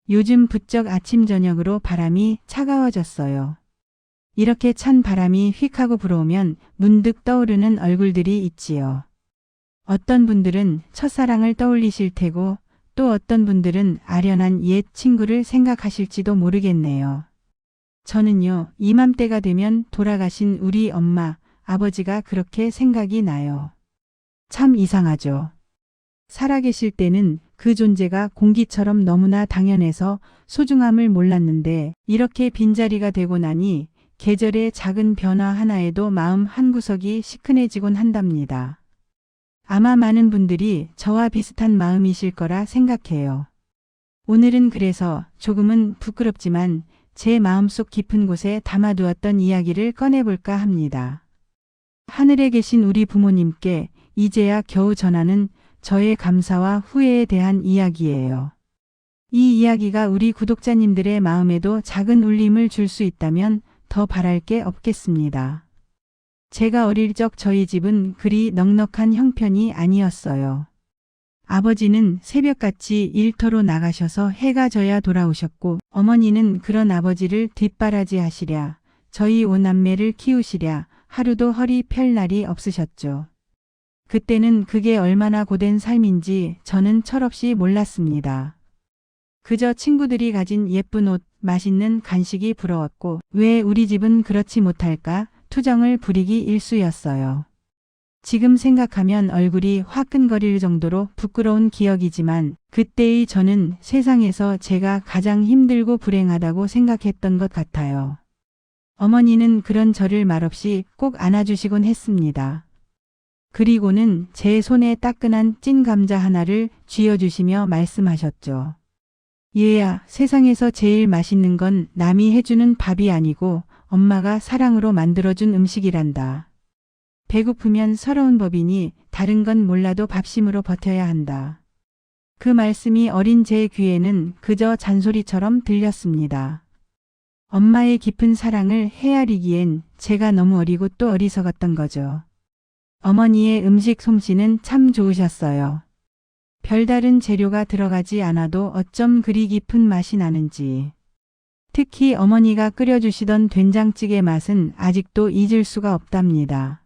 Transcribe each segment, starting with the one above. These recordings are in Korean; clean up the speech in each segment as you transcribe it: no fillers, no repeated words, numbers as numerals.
요즘 부쩍 아침 저녁으로 바람이 차가워졌어요. 이렇게 찬 바람이 휙 하고 불어오면 문득 떠오르는 얼굴들이 있지요. 어떤 분들은 첫사랑을 떠올리실 테고 또 어떤 분들은 아련한 옛 친구를 생각하실지도 모르겠네요. 저는요, 이맘때가 되면 돌아가신 우리 엄마, 아버지가 그렇게 생각이 나요. 참 이상하죠. 살아계실 때는 그 존재가 공기처럼 너무나 당연해서 소중함을 몰랐는데 이렇게 빈자리가 되고 나니 계절의 작은 변화 하나에도 마음 한구석이 시큰해지곤 한답니다. 아마 많은 분들이 저와 비슷한 마음이실 거라 생각해요. 오늘은 그래서 조금은 부끄럽지만 제 마음속 깊은 곳에 담아두었던 이야기를 꺼내볼까 합니다. 하늘에 계신 우리 부모님께 이제야 겨우 전하는 저의 감사와 후회에 대한 이야기예요. 이 이야기가 우리 구독자님들의 마음에도 작은 울림을 줄 수 있다면 더 바랄 게 없겠습니다. 제가 어릴 적 저희 집은 그리 넉넉한 형편이 아니었어요. 아버지는 새벽같이 일터로 나가셔서 해가 져야 돌아오셨고 어머니는 그런 아버지를 뒷바라지 하시랴 저희 오남매를 키우시랴 하루도 허리 펼 날이 없으셨죠. 그때는 그게 얼마나 고된 삶인지 저는 철없이 몰랐습니다. 그저 친구들이 가진 예쁜 옷, 맛있는 간식이 부러웠고 왜 우리 집은 그렇지 못할까 투정을 부리기 일쑤였어요. 지금 생각하면 얼굴이 화끈거릴 정도로 부끄러운 기억이지만 그때의 저는 세상에서 제가 가장 힘들고 불행하다고 생각했던 것 같아요. 어머니는 그런 저를 말없이 꼭 안아주시곤 했습니다. 그리고는 제 손에 따끈한 찐 감자 하나를 쥐어주시며 말씀하셨죠. 얘야, 세상에서 제일 맛있는 건 남이 해주는 밥이 아니고 엄마가 사랑으로 만들어준 음식이란다. 배고프면 서러운 법이니 다른 건 몰라도 밥심으로 버텨야 한다. 그 말씀이 어린 제 귀에는 그저 잔소리처럼 들렸습니다. 엄마의 깊은 사랑을 헤아리기엔 제가 너무 어리고 또 어리석었던 거죠. 어머니의 음식 솜씨는 참 좋으셨어요. 별다른 재료가 들어가지 않아도 어쩜 그리 깊은 맛이 나는지. 특히 어머니가 끓여주시던 된장찌개 맛은 아직도 잊을 수가 없답니다.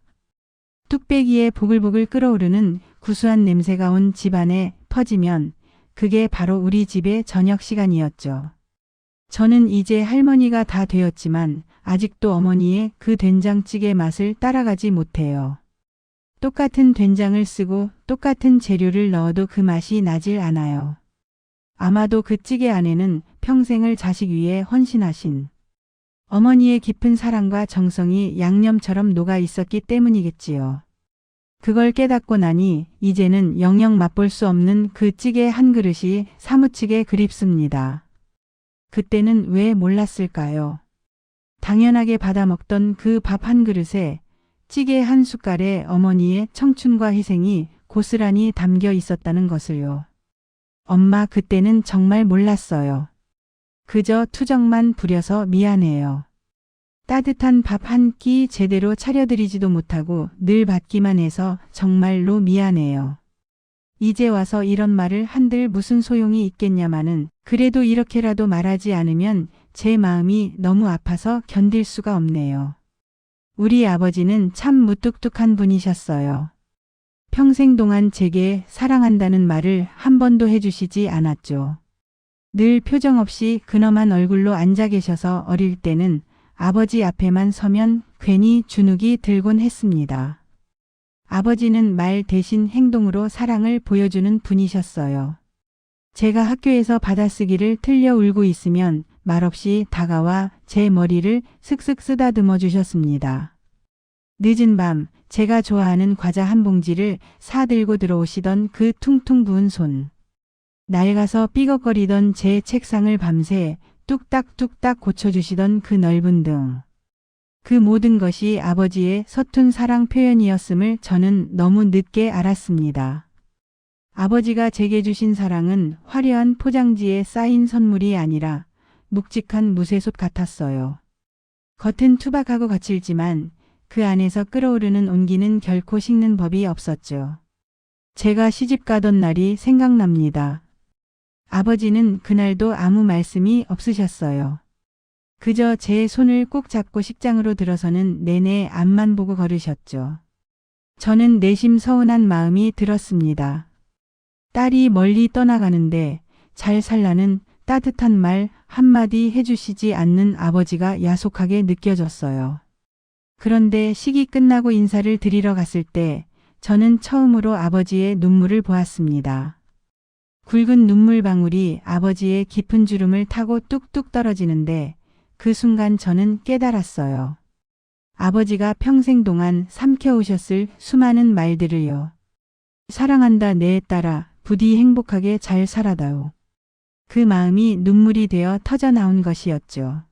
뚝배기에 보글보글 끓어오르는 구수한 냄새가 온 집안에 퍼지면 그게 바로 우리 집의 저녁 시간이었죠. 저는 이제 할머니가 다 되었지만 아직도 어머니의 그 된장찌개 맛을 따라가지 못해요. 똑같은 된장을 쓰고 똑같은 재료를 넣어도 그 맛이 나질 않아요. 아마도 그 찌개 안에는 평생을 자식 위해 헌신하신 어머니의 깊은 사랑과 정성이 양념처럼 녹아 있었기 때문이겠지요. 그걸 깨닫고 나니 이제는 영영 맛볼 수 없는 그 찌개 한 그릇이 사무치게 그립습니다. 그때는 왜 몰랐을까요? 당연하게 받아 먹던 그 밥 한 그릇에 찌개 한 숟갈에 어머니의 청춘과 희생이 고스란히 담겨 있었다는 것을요. 엄마 그때는 정말 몰랐어요. 그저 투정만 부려서 미안해요. 따뜻한 밥 한 끼 제대로 차려드리지도 못하고 늘 받기만 해서 정말로 미안해요. 이제 와서 이런 말을 한들 무슨 소용이 있겠냐마는 그래도 이렇게라도 말하지 않으면 제 마음이 너무 아파서 견딜 수가 없네요. 우리 아버지는 참 무뚝뚝한 분이셨어요. 평생 동안 제게 사랑한다는 말을 한 번도 해주시지 않았죠. 늘 표정 없이 근엄한 얼굴로 앉아 계셔서 어릴 때는 아버지 앞에만 서면 괜히 주눅이 들곤 했습니다. 아버지는 말 대신 행동으로 사랑을 보여주는 분이셨어요. 제가 학교에서 받아쓰기를 틀려 울고 있으면 말없이 다가와 제 머리를 슥슥 쓰다듬어 주셨습니다. 늦은 밤 제가 좋아하는 과자 한 봉지를 사들고 들어오시던 그 퉁퉁 부은 손. 낡아서 삐걱거리던 제 책상을 밤새 뚝딱뚝딱 고쳐주시던 그 넓은 등. 그 모든 것이 아버지의 서툰 사랑 표현이었음을 저는 너무 늦게 알았습니다. 아버지가 제게 주신 사랑은 화려한 포장지에 쌓인 선물이 아니라 묵직한 무쇠솥 같았어요. 겉은 투박하고 거칠지만 그 안에서 끓어오르는 온기는 결코 식는 법이 없었죠. 제가 시집 가던 날이 생각납니다. 아버지는 그날도 아무 말씀이 없으셨어요. 그저 제 손을 꼭 잡고 식장으로 들어서는 내내 앞만 보고 걸으셨죠. 저는 내심 서운한 마음이 들었습니다. 딸이 멀리 떠나가는데 잘 살라는 따뜻한 말 한마디 해주시지 않는 아버지가 야속하게 느껴졌어요. 그런데 식이 끝나고 인사를 드리러 갔을 때 저는 처음으로 아버지의 눈물을 보았습니다. 굵은 눈물방울이 아버지의 깊은 주름을 타고 뚝뚝 떨어지는데 그 순간 저는 깨달았어요. 아버지가 평생 동안 삼켜오셨을 수많은 말들을요. 사랑한다 내 딸아, 부디 행복하게 잘 살아다오. 그 마음이 눈물이 되어 터져나온 것이었죠.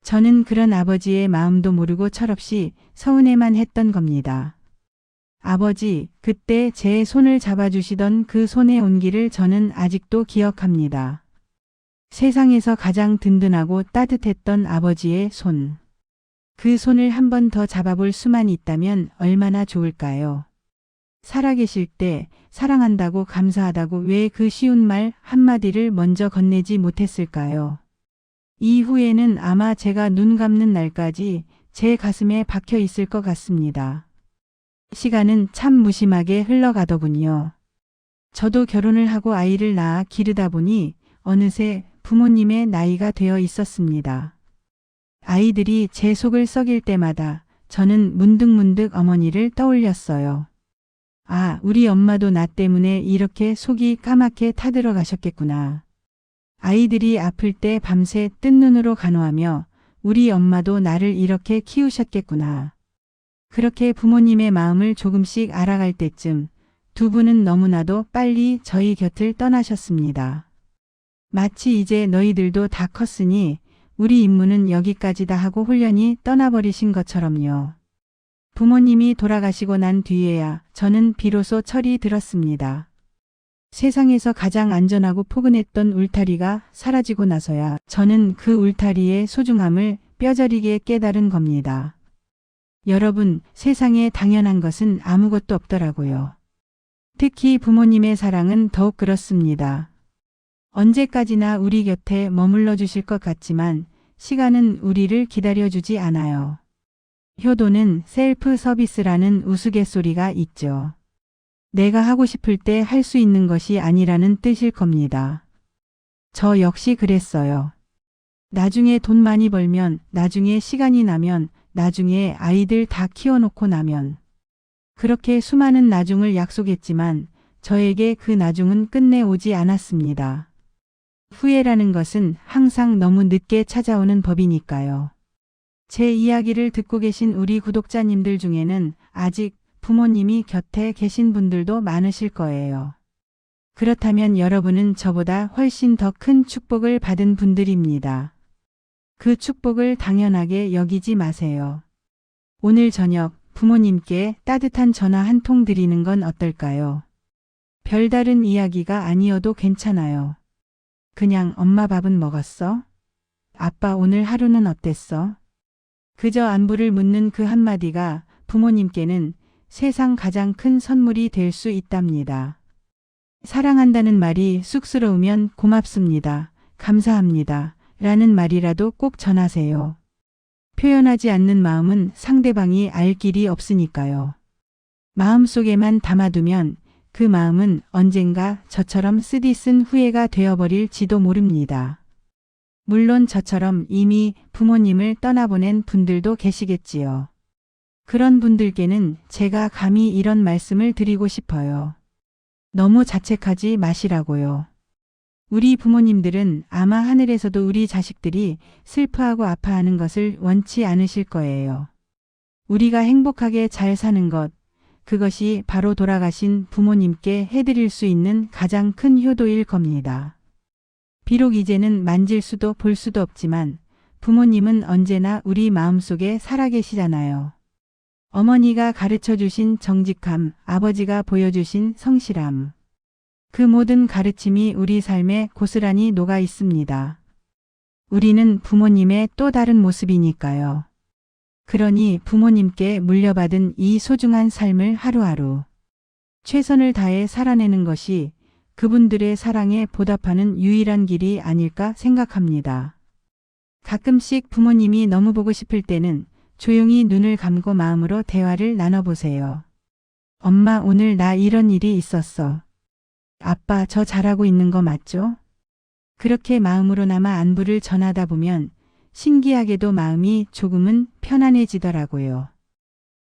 저는 그런 아버지의 마음도 모르고 철없이 서운해만 했던 겁니다. 아버지, 그때 제 손을 잡아주시던 그 손의 온기를 저는 아직도 기억합니다. 세상에서 가장 든든하고 따뜻했던 아버지의 손. 그 손을 한 번 더 잡아볼 수만 있다면 얼마나 좋을까요? 살아계실 때 사랑한다고 감사하다고 왜 그 쉬운 말 한마디를 먼저 건네지 못했을까요? 이후에는 아마 제가 눈 감는 날까지 제 가슴에 박혀 있을 것 같습니다. 시간은 참 무심하게 흘러가더군요. 저도 결혼을 하고 아이를 낳아 기르다 보니 어느새 부모님의 나이가 되어 있었습니다. 아이들이 제 속을 썩일 때마다 저는 문득문득 어머니를 떠올렸어요. 아, 우리 엄마도 나 때문에 이렇게 속이 까맣게 타들어가셨겠구나. 아이들이 아플 때 밤새 뜬 눈으로 간호하며 우리 엄마도 나를 이렇게 키우셨겠구나. 그렇게 부모님의 마음을 조금씩 알아갈 때쯤 두 분은 너무나도 빨리 저희 곁을 떠나셨습니다. 마치 이제 너희들도 다 컸으니 우리 임무는 여기까지다 하고 홀연히 떠나버리신 것처럼요. 부모님이 돌아가시고 난 뒤에야 저는 비로소 철이 들었습니다. 세상에서 가장 안전하고 포근했던 울타리가 사라지고 나서야 저는 그 울타리의 소중함을 뼈저리게 깨달은 겁니다. 여러분, 세상에 당연한 것은 아무것도 없더라고요. 특히 부모님의 사랑은 더욱 그렇습니다. 언제까지나 우리 곁에 머물러 주실 것 같지만 시간은 우리를 기다려주지 않아요. 효도는 셀프 서비스라는 우스갯소리가 있죠. 내가 하고 싶을 때 할 수 있는 것이 아니라는 뜻일 겁니다. 저 역시 그랬어요. 나중에 돈 많이 벌면, 나중에 시간이 나면, 나중에 아이들 다 키워놓고 나면. 그렇게 수많은 나중을 약속했지만 저에게 그 나중은 끝내 오지 않았습니다. 후회라는 것은 항상 너무 늦게 찾아오는 법이니까요. 제 이야기를 듣고 계신 우리 구독자님들 중에는 아직 부모님이 곁에 계신 분들도 많으실 거예요. 그렇다면 여러분은 저보다 훨씬 더 큰 축복을 받은 분들입니다. 그 축복을 당연하게 여기지 마세요. 오늘 저녁 부모님께 따뜻한 전화 한 통 드리는 건 어떨까요? 별다른 이야기가 아니어도 괜찮아요. 그냥 엄마 밥은 먹었어? 아빠 오늘 하루는 어땠어? 그저 안부를 묻는 그 한마디가 부모님께는 세상 가장 큰 선물이 될 수 있답니다. 사랑한다는 말이 쑥스러우면 고맙습니다. 감사합니다. 라는 말이라도 꼭 전하세요. 표현하지 않는 마음은 상대방이 알 길이 없으니까요. 마음속에만 담아두면 그 마음은 언젠가 저처럼 쓰디쓴 후회가 되어버릴지도 모릅니다. 물론 저처럼 이미 부모님을 떠나보낸 분들도 계시겠지요. 그런 분들께는 제가 감히 이런 말씀을 드리고 싶어요. 너무 자책하지 마시라고요. 우리 부모님들은 아마 하늘에서도 우리 자식들이 슬퍼하고 아파하는 것을 원치 않으실 거예요. 우리가 행복하게 잘 사는 것, 그것이 바로 돌아가신 부모님께 해드릴 수 있는 가장 큰 효도일 겁니다. 비록 이제는 만질 수도 볼 수도 없지만 부모님은 언제나 우리 마음속에 살아계시잖아요. 어머니가 가르쳐주신 정직함, 아버지가 보여주신 성실함. 그 모든 가르침이 우리 삶에 고스란히 녹아 있습니다. 우리는 부모님의 또 다른 모습이니까요. 그러니 부모님께 물려받은 이 소중한 삶을 하루하루 최선을 다해 살아내는 것이 그분들의 사랑에 보답하는 유일한 길이 아닐까 생각합니다. 가끔씩 부모님이 너무 보고 싶을 때는 조용히 눈을 감고 마음으로 대화를 나눠보세요. 엄마, 오늘 나 이런 일이 있었어. 아빠, 저 잘하고 있는 거 맞죠? 그렇게 마음으로나마 안부를 전하다 보면 신기하게도 마음이 조금은 편안해지더라고요.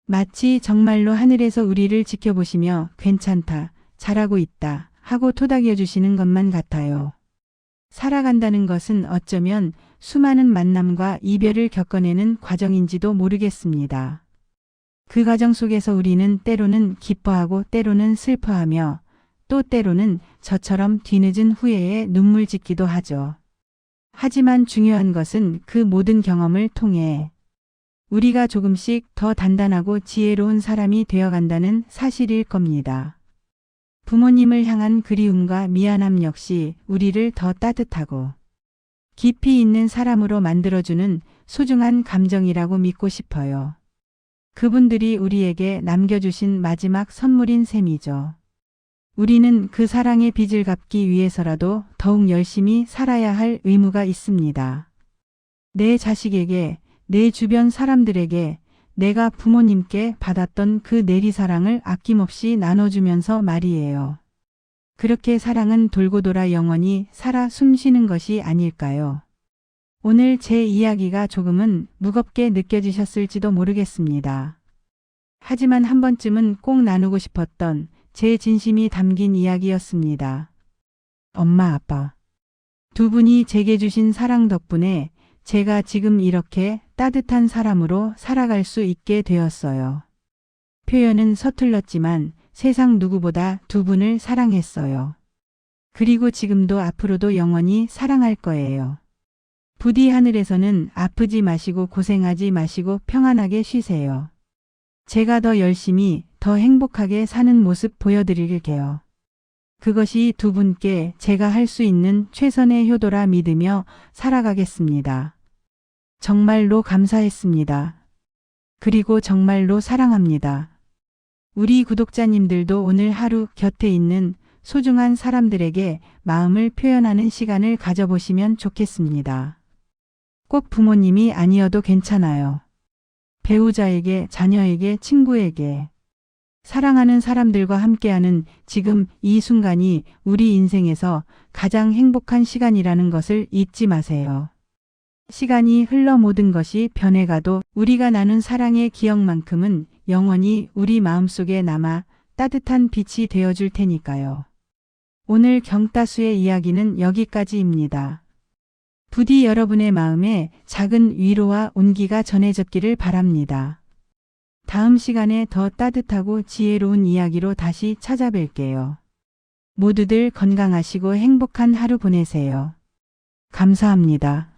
마치 정말로 하늘에서 우리를 지켜보시며 괜찮다, 잘하고 있다 하고 토닥여 주시는 것만 같아요. 살아간다는 것은 어쩌면 수많은 만남과 이별을 겪어내는 과정인지도 모르겠습니다. 그 과정 속에서 우리는 때로는 기뻐하고 때로는 슬퍼하며 또 때로는 저처럼 뒤늦은 후회에 눈물 짓기도 하죠. 하지만 중요한 것은 그 모든 경험을 통해 우리가 조금씩 더 단단하고 지혜로운 사람이 되어간다는 사실일 겁니다. 부모님을 향한 그리움과 미안함 역시 우리를 더 따뜻하고 깊이 있는 사람으로 만들어주는 소중한 감정이라고 믿고 싶어요. 그분들이 우리에게 남겨주신 마지막 선물인 셈이죠. 우리는 그 사랑의 빚을 갚기 위해서라도 더욱 열심히 살아야 할 의무가 있습니다. 내 자식에게, 내 주변 사람들에게 내가 부모님께 받았던 그 내리사랑을 아낌없이 나눠주면서 말이에요. 그렇게 사랑은 돌고 돌아 영원히 살아 숨쉬는 것이 아닐까요? 오늘 제 이야기가 조금은 무겁게 느껴지셨을지도 모르겠습니다. 하지만 한 번쯤은 꼭 나누고 싶었던 제 진심이 담긴 이야기였습니다. 엄마, 아빠. 두 분이 제게 주신 사랑 덕분에 제가 지금 이렇게 따뜻한 사람으로 살아갈 수 있게 되었어요. 표현은 서툴렀지만 세상 누구보다 두 분을 사랑했어요. 그리고 지금도 앞으로도 영원히 사랑할 거예요. 부디 하늘에서는 아프지 마시고 고생하지 마시고 평안하게 쉬세요. 제가 더 열심히 더 행복하게 사는 모습 보여드릴게요. 그것이 두 분께 제가 할 수 있는 최선의 효도라 믿으며 살아가겠습니다. 정말로 감사했습니다. 그리고 정말로 사랑합니다. 우리 구독자님들도 오늘 하루 곁에 있는 소중한 사람들에게 마음을 표현하는 시간을 가져보시면 좋겠습니다. 꼭 부모님이 아니어도 괜찮아요. 배우자에게, 자녀에게, 친구에게. 사랑하는 사람들과 함께하는 지금 이 순간이 우리 인생에서 가장 행복한 시간이라는 것을 잊지 마세요. 시간이 흘러 모든 것이 변해가도 우리가 나눈 사랑의 기억만큼은 영원히 우리 마음속에 남아 따뜻한 빛이 되어줄 테니까요. 오늘 경따수의 이야기는 여기까지입니다. 부디 여러분의 마음에 작은 위로와 온기가 전해졌기를 바랍니다. 다음 시간에 더 따뜻하고 지혜로운 이야기로 다시 찾아뵐게요. 모두들 건강하시고 행복한 하루 보내세요. 감사합니다.